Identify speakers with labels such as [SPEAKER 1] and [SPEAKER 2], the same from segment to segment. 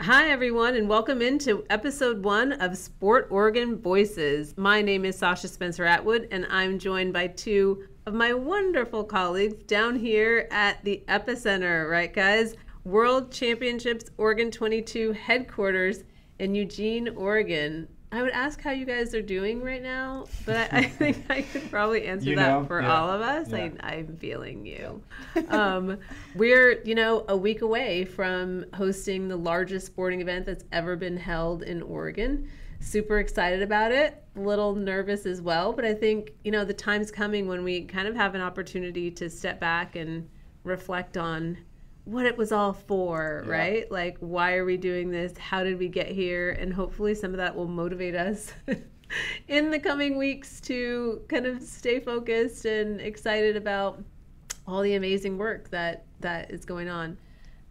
[SPEAKER 1] Hi, everyone, and welcome into episode 1 of Sport Oregon Voices. My name is Sasha Spencer-Atwood, and I'm joined by two of my wonderful colleagues down here at the epicenter, right, guys? World Championships Oregon22 headquarters in Eugene, Oregon. I would ask how you guys are doing right now, but I think I could probably answer that for all of us. Yeah. I'm feeling you. We're, a week away from hosting the largest sporting event that's ever been held in Oregon. Super excited about it, a little nervous as well, but I think, the time's coming when we kind of have an opportunity to step back and reflect on what it was all for, right? Like, why are we doing this? How did we get here? And hopefully some of that will motivate us in the coming weeks to kind of stay focused and excited about all the amazing work that is going on.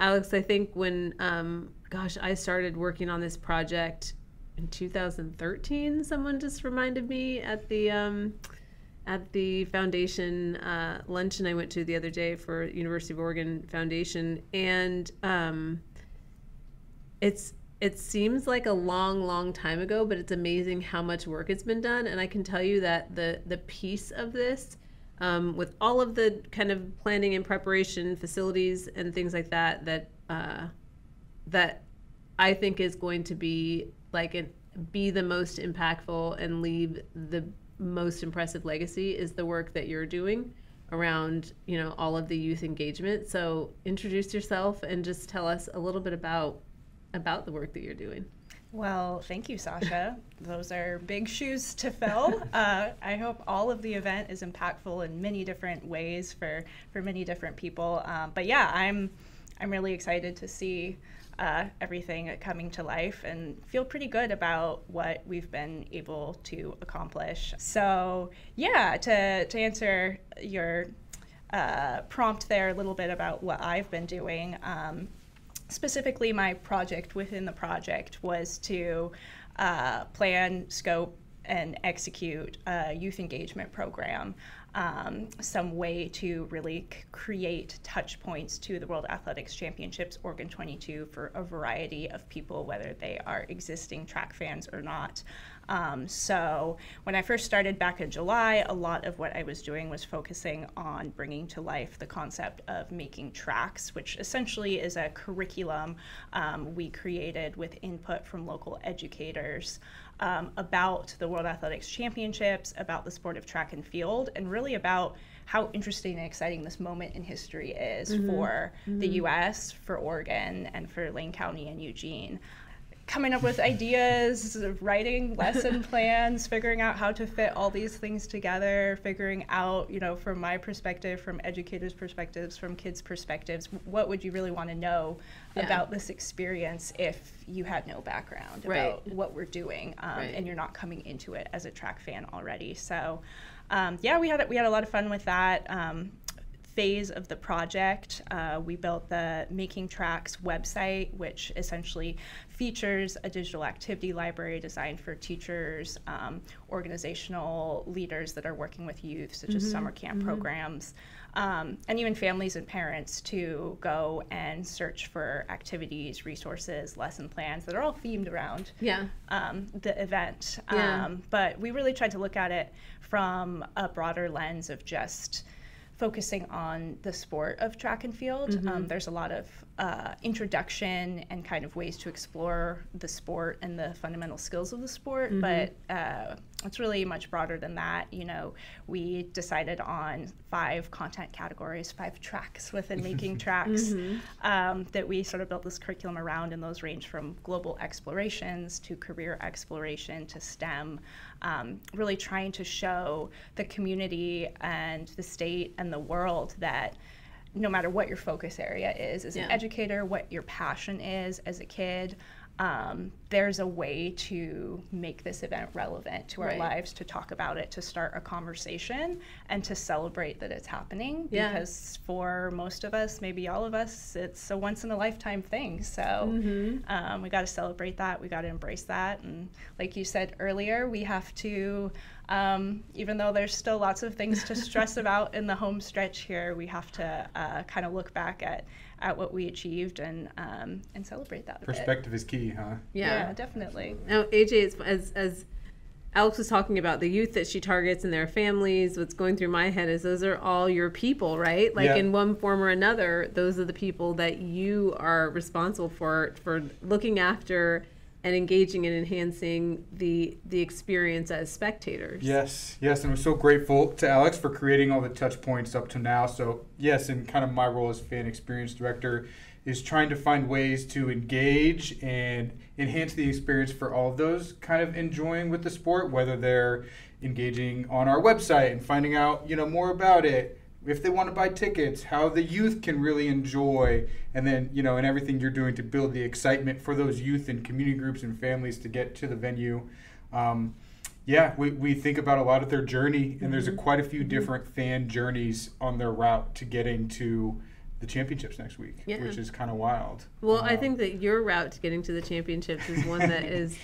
[SPEAKER 1] Alex, I think when, I started working on this project in 2013, someone just reminded me at the foundation luncheon I went to the other day for University of Oregon Foundation, and it seems like a long time ago, but it's amazing how much work has been done. And I can tell you that the piece of this, with all of the kind of planning and preparation, facilities and things like that I think is going to be be the most impactful and leave the most impressive legacy, is the work that you're doing around, all of the youth engagement. So introduce yourself and just tell us a little bit about the work that you're doing.
[SPEAKER 2] Well, thank you, Sasha. Those are big shoes to fill. I hope all of the event is impactful in many different ways for many different people. But yeah, I'm really excited to see everything coming to life and feel pretty good about what we've been able to accomplish. So yeah, to answer your prompt there a little bit about what I've been doing, specifically my project within the project was to plan, scope, and execute a youth engagement program, some way to really create touch points to the World Athletics Championships Oregon22 for a variety of people, whether they are existing track fans or not. So when I first started back in July, a lot of what I was doing was focusing on bringing to life the concept of making tracks, which essentially is a curriculum we created with input from local educators about the World Athletics Championships, about the sport of track and field, and really about how interesting and exciting this moment in history is for the U.S., for Oregon, and for Lane County and Eugene. Coming up with ideas, writing lesson plans, figuring out how to fit all these things together, figuring out, from my perspective, from educators' perspectives, from kids' perspectives, what would you really want to know about this experience if you had no background about what we're doing, and you're not coming into it as a track fan already. So, we had a lot of fun with that. Phase of the project, we built the Making Tracks website, which essentially features a digital activity library designed for teachers, organizational leaders that are working with youth, such as summer camp programs, and even families and parents to go and search for activities, resources, lesson plans that are all themed around the event. But we really tried to look at it from a broader lens of just focusing on the sport of track and field. There's a lot of introduction and kind of ways to explore the sport and the fundamental skills of the sport, but it's really much broader than that. We decided on 5 content categories, 5 tracks within Making Tracks that we sort of built this curriculum around, and those range from global explorations to career exploration to STEM, really trying to show the community and the state and the world that no matter what your focus area is as an educator, what your passion is as a kid, there's a way to make this event relevant to our lives, to talk about it, to start a conversation, and to celebrate that it's happening. Because for most of us, maybe all of us, it's a once-in-a-lifetime thing. So we got to celebrate that. We got to embrace that. And like you said earlier, we have to, even though there's still lots of things to stress about in the home stretch here, we have to kind of look back at at what we achieved and celebrate that.
[SPEAKER 3] Perspective is key, huh?
[SPEAKER 2] Yeah, definitely.
[SPEAKER 1] Now, AJ, as Alex was talking about the youth that she targets and their families, what's going through my head is those are all your people, right? Like in one form or another, those are the people that you are responsible for looking after and engaging and enhancing the experience as spectators.
[SPEAKER 3] Yes, and I'm so grateful to Alex for creating all the touch points up to now. So yes, and kind of my role as fan experience director is trying to find ways to engage and enhance the experience for all of those kind of enjoying with the sport, whether they're engaging on our website and finding out, more about it, if they want to buy tickets, how the youth can really enjoy, and then, and everything you're doing to build the excitement for those youth and community groups and families to get to the venue. We think about a lot of their journey, and there's quite a few different fan journeys on their route to getting to the championships next week, which is kind of wild.
[SPEAKER 1] Well, I think that your route to getting to the championships is one that is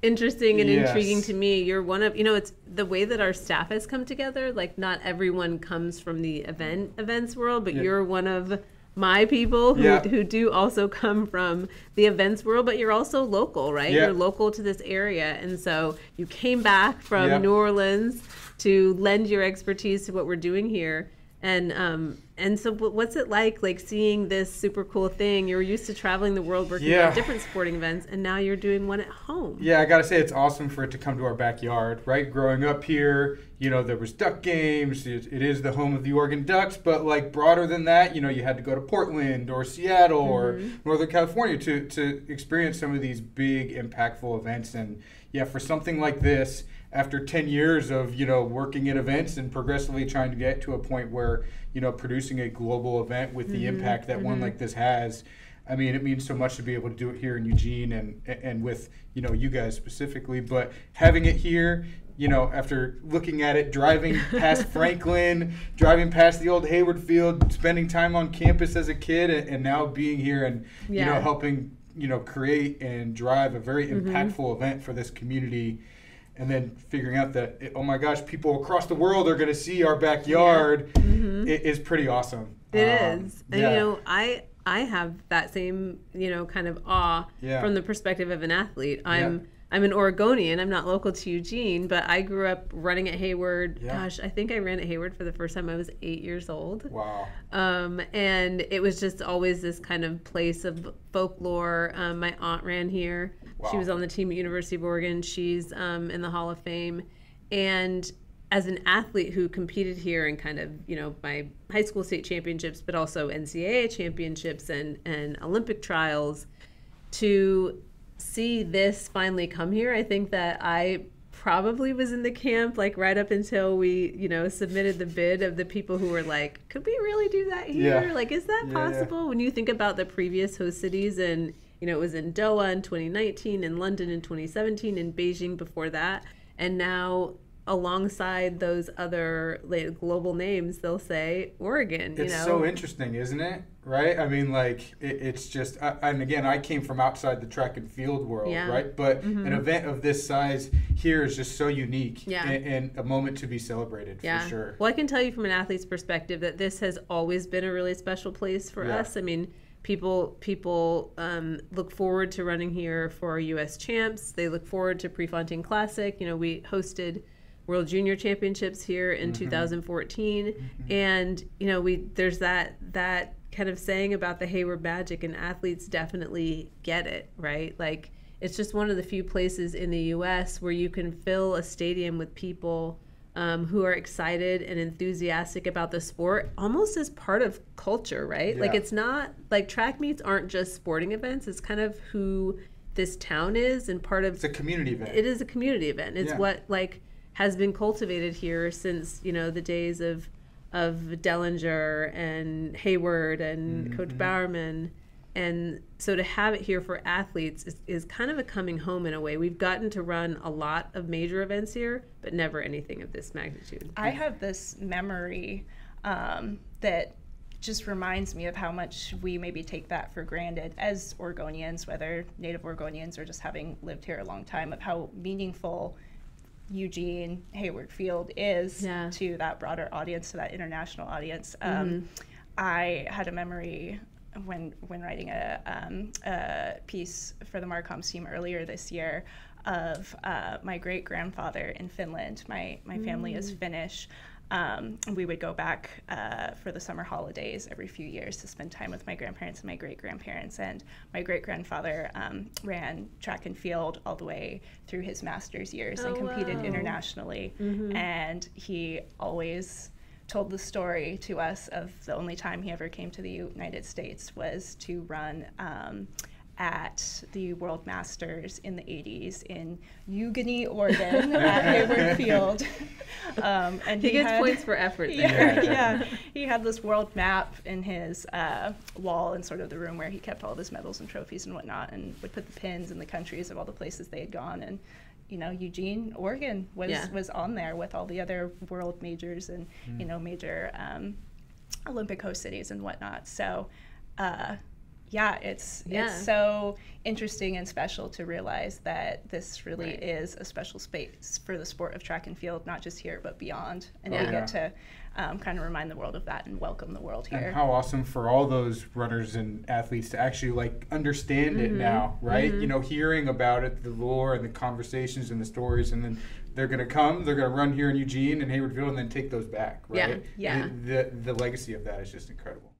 [SPEAKER 1] interesting and intriguing to me. You're one of, it's the way that our staff has come together. Like, not everyone comes from the events world, but you're one of my people who do also come from the events world, but you're also local, right? You're local to this area. And so you came back from New Orleans to lend your expertise to what we're doing here. And so what's it like seeing this super cool thing? You're used to traveling the world working on different sporting events, and now you're doing one at home. Yeah,
[SPEAKER 3] I got to say it's awesome for it to come to our backyard, right? Growing up here, there was duck games. It is the home of the Oregon Ducks, but broader than that, you had to go to Portland or Seattle or Northern California to experience some of these big, impactful events. And for something like this, after 10 years of, working at events and progressively trying to get to a point where, producing a global event with the impact that one like this has, I mean, it means so much to be able to do it here in Eugene and with, you guys specifically, but having it here, after looking at it, driving past Franklin, driving past the old Hayward Field, spending time on campus as a kid, and now being here and, helping, create and drive a very impactful event for this community. And then figuring out that, oh my gosh, people across the world are going to see our backyard is pretty awesome.
[SPEAKER 1] It is. And, I have that same, kind of awe from the perspective of an athlete. I'm an Oregonian. I'm not local to Eugene, but I grew up running at Hayward. Gosh, I think I ran at Hayward for the first time I was 8 years old.
[SPEAKER 3] Wow.
[SPEAKER 1] And it was just always this kind of place of folklore. My aunt ran here. Wow. She was on the team at University of Oregon. She's in the Hall of Fame. And as an athlete who competed here in kind of, my high school state championships, but also NCAA championships and Olympic trials, to see this finally come here, I think that I probably was in the camp right up until we submitted the bid of the people who were like, could we really do that here? Is that possible? When you think about the previous host cities, and it was in Doha in 2019, in London in 2017, in Beijing before that, and now alongside those other global names, they'll say Oregon.
[SPEAKER 3] It's so interesting, isn't it? Right? I mean, it's just, and again, I came from outside the track and field world, right? But an event of this size here is just so unique and a moment to be celebrated, for sure.
[SPEAKER 1] Well, I can tell you from an athlete's perspective that this has always been a really special place for us. I mean, people look forward to running here for our U.S. champs. They look forward to Prefontaine Classic. We hosted World Junior Championships here in 2014, and there's that kind of saying about the Hayward Magic, and athletes definitely get it, right? It's just one of the few places in the U.S. where you can fill a stadium with people who are excited and enthusiastic about the sport, almost as part of culture, right? It's not track meets aren't just sporting events. It's kind of who this town is, and part of
[SPEAKER 3] it's a community event.
[SPEAKER 1] It is a community event. It's what has been cultivated here since the days of Dellinger and Hayward and Coach Bowerman. And so to have it here for athletes is kind of a coming home in a way. We've gotten to run a lot of major events here, but never anything of this magnitude.
[SPEAKER 2] I have this memory that just reminds me of how much we maybe take that for granted as Oregonians, whether native Oregonians or just having lived here a long time, of how meaningful Eugene, Hayward Field is to that broader audience, to that international audience. I had a memory when writing a piece for the Marcoms team earlier this year of my great-grandfather in Finland. My family is Finnish. We would go back for the summer holidays every few years to spend time with my grandparents and my great-grandparents. And my great-grandfather ran track and field all the way through his master's years and competed internationally. And he always told the story to us of the only time he ever came to the United States was to run at the World Masters in the 80s in Eugene, Oregon at Hayward Field.
[SPEAKER 1] And he gets points for effort
[SPEAKER 2] there. Yeah. He had this world map in his wall in sort of the room where he kept all of his medals and trophies and whatnot, and would put the pins and the countries of all the places they had gone. And Eugene, Oregon was on there with all the other world majors and, major Olympic host cities and whatnot. So, it's so interesting and special to realize that this really is a special space for the sport of track and field, not just here, but beyond. And we get to kind of remind the world of that and welcome the world here.
[SPEAKER 3] And how awesome for all those runners and athletes to actually understand it now, right? Hearing about it, the lore and the conversations and the stories, and then they're going to run here in Eugene and Hayward Field and then take those back, right?
[SPEAKER 1] Yeah.
[SPEAKER 3] The legacy of that is just incredible.